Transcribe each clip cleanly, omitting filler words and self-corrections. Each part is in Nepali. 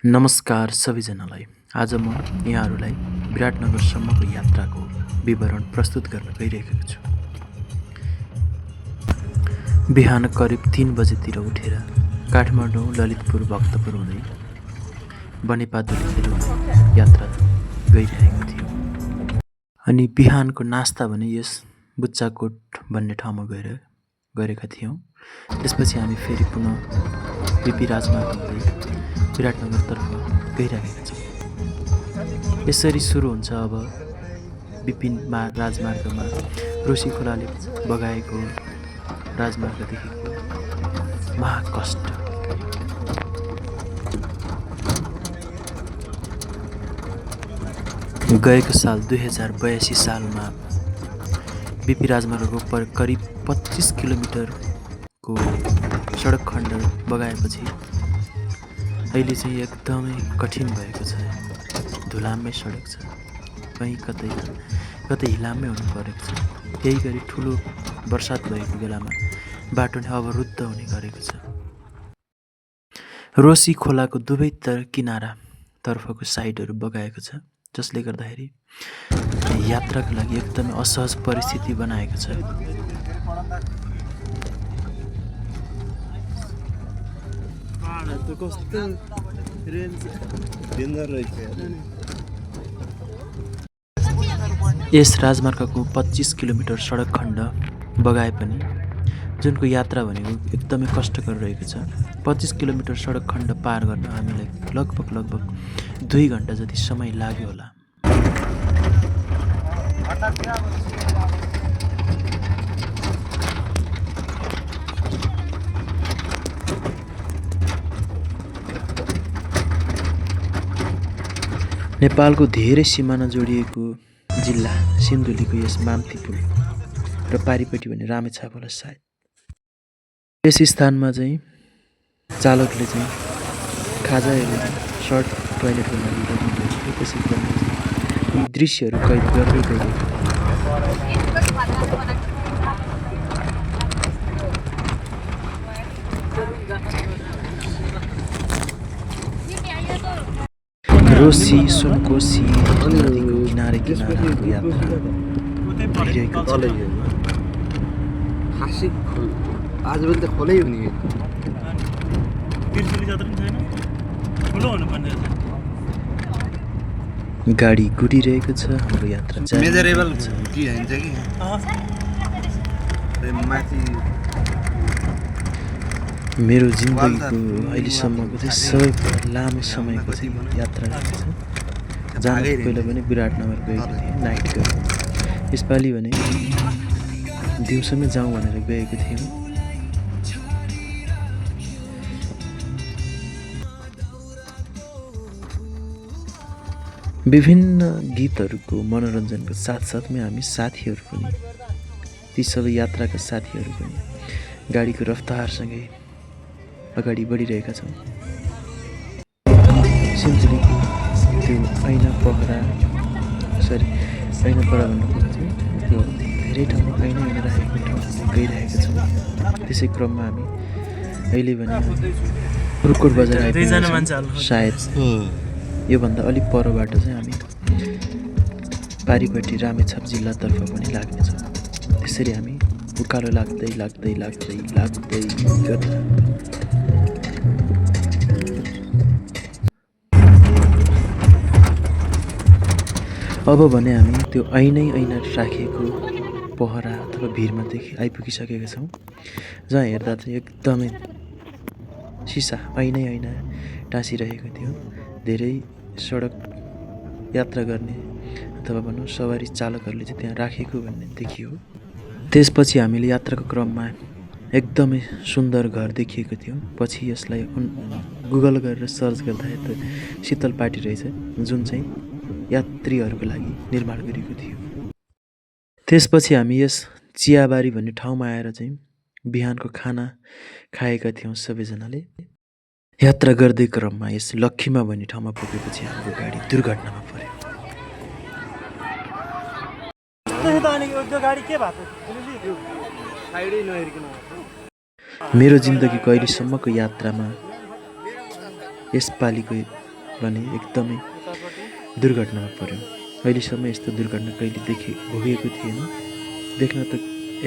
नमस्कार सबैजनालाई। आज म यहाँहरूलाई विराटनगरसम्मको यात्राको विवरण प्रस्तुत गर्न गइरहेको छु। बिहान करिब 3 बजेतिर उठेर काठमाडौँ, ललितपुर, भक्तपुर हुँदै बनेपादुलीतिर यात्रा गइरहेको थियो। अनि बिहानको नास्ता भने यस बुच्चाकोट भन्ने ठाउँमा गरेका थियौँ। त्यसपछि हामी फेरि पुनः बिपी राजमार्ग हुँदै विराटनगरतर्फ गइरहेका छौँ। यसरी सुरु हुन्छ अब विपिन राजमार्गमा रोशी खोलाले बगाएको राजमार्गदेखिको महाकष्ट। गएको साल 2082 सालमा बिपी राजमार्गको करिब 25 किलोमिटरको सडक खण्ड बगाएपछि अहिले चाहिँ एकदमै कठिन भएको छ। धुलाम्मै सडक छ, कहीँ कतै हिलाम्मै हुनु परेको छ। त्यही गरी ठुलो बर्सात भएको बेलामा बाटो नै अवरुद्ध हुने गरेको छ। रोशी खोलाको दुवै किनारातर्फको साइडहरू बगाएको छ, जसले गर्दाखेरि यात्राको लागि एकदमै असहज परिस्थिति बनाएको छ। यस राजमार्गको 25 किलोमिटर सडक खण्ड बगाए पनि जुनको यात्रा भनेको एकदमै कष्टकर रहेको छ। 25 किलोमिटर सडक खण्ड पार गर्न हामीलाई लगभग 2 घण्टा जति समय लाग्यो होला। नेपालको धेरै सिमाना जोडिएको जिल्ला सिन्धुलीको यस माम्ती पुल र पारिपट्टि भने रामेछाप होला सायद। यस स्थानमा चाहिँ चालकले चाहिँ खाजा एवं सर्ट टोयलेटको लागि रोक्नुभएको। त्यसै क्रममा यी दृश्यहरू कैद गर्दै गइरहेको। रोशी सुनकोशी नदीको किनारको यात्रा भइरहेको छ। आजभोलि त खोलै हुने गाडी गुडिरहेको छ। हाम्रो यात्रा मेजरेबल हुन्छ कि माथि। मेरो जिन्दगीको अहिलेसम्मको चाहिँ सबैभन्दा लामो समयको चाहिँ यात्रा रहेको छ। जानु पहिला पनि विराटनगर गएको थिएँ, नाइट गएको। यसपालि भने दिउँसोमै जाउँ भनेर गएको थियौँ। विभिन्न गीतहरूको मनोरञ्जनको साथसाथमै हामी साथीहरू पनि, ती सबै यात्राका साथीहरू पनि गाडीको रफ्तारसँगै अगाडि बढिरहेका छौँ। सिन्धुलीको त्यो ऐना पहरा भन्नु खोज्थ्यो, त्यो धेरै ठाउँमा ऐना राखेको ठाउँमा गइरहेका छौँ। त्यसै क्रममा हामी अहिले भने रुकोट बजार आइपुगेको। सायद योभन्दा अलिक परबाट चाहिँ हामी पारिपट्टि रामेछाप जिल्लातर्फ पनि लाग्नेछौँ। त्यसरी हामी उकालो लाग्दै गर्दा अब भने हामी त्यो ऐना राखेको पहरा अथवा भिरमा आइपुगिसकेका छौँ, जहाँ हेर्दा चाहिँ एकदमै सिसा ऐना टाँसिरहेको थियो। धेरै सडक यात्रा गर्ने अथवा भनौँ सवारी चालकहरूले चाहिँ त्यहाँ राखेको भन्ने देखियो। त्यसपछि हामीले यात्राको क्रममा एकदमै सुन्दर घर देखिएको थियो। पछि यसलाई गुगल गरेर सर्च गर्दाखेरि त शीतल पार्टी रहेछ, जुन चाहिँ यात्रीहरूको लागि निर्माण गरिएको थियो। त्यसपछि हामी यस चियाबारी भन्ने ठाउँमा आएर चाहिँ बिहानको खाना खाएका थियौँ सबैजनाले। यात्रा गर्दै क्रममा यस लक्खीमा भन्ने ठाउँमा पुगेपछि हाम्रो गाडी दुर्घटनामा पर्यो। मेरो जिन्दगीको अहिलेसम्मको यात्रामा यसपालिको भने एकदमै दुर्घटनामा पर्यो। अहिलेसम्म यस्तो दुर्घटना कहिले भोगेको थिएन। देख्न त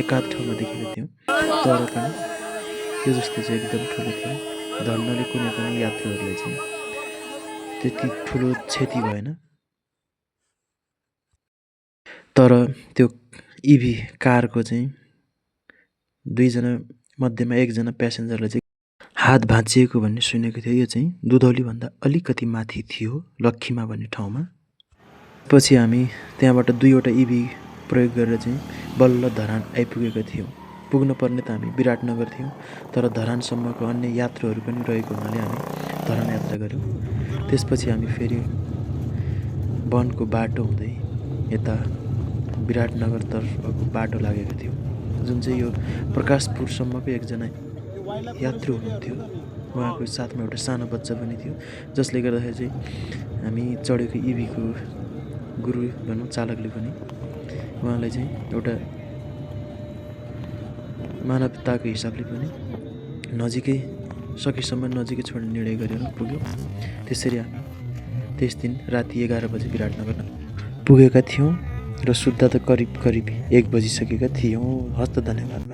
एकाध ठाउँमा देखेको थियौँ, तर पनि त्यो जस्तो चाहिँ एकदम ठुलो थियो। धन्नले कुनै पनि यात्रुहरूलाई चाहिँ त्यति ठुलो क्षति भएन। तर त्यो इभी कारको चाहिँ 2 जना मध्येमा 1 जना प्यासेन्जरलाई चाहिँ हात भाँचिएको भन्ने सुनेको थियो। यो चाहिँ दुधौलीभन्दा अलिकति माथि थियो, लक्खीमा भन्ने ठाउँमा। पछि हामी त्यहाँबाट 2वटा इभी प्रयोग गरेर चाहिँ बल्ल धरान आइपुगेका थियौँ। पुग्नु पर्ने त हामी विराटनगर थियौँ, तर धरानसम्मको अन्य यात्रुहरू पनि रहेको हुनाले हामी धरान यात्रा गऱ्यौँ। त्यसपछि हामी फेरि वनको बाटो हुँदै यता विराटनगरतर्फको बाटो लागेका थियौँ, जुन चाहिँ यो प्रकाशपुरसम्मको एकजना यात्रु हुनुहुन्थ्यो। उहाँको साथमा एउटा सानो बच्चा पनि थियो, जसले गर्दाखेरि चाहिँ हामी चढेको इभीको गुरु भनौँ चालकले पनि उहाँलाई चाहिँ एउटा मानवताको हिसाबले पनि सकेसम्म नजिकै छोड्ने निर्णय गरेर पुग्यौँ। त्यसरी हामी त्यस दिन राति 11 बजे विराटनगर पुगेका थियौँ र सुत्दा त करिब 1 बजिसकेका थियौँ। हस्त धन्यवाद।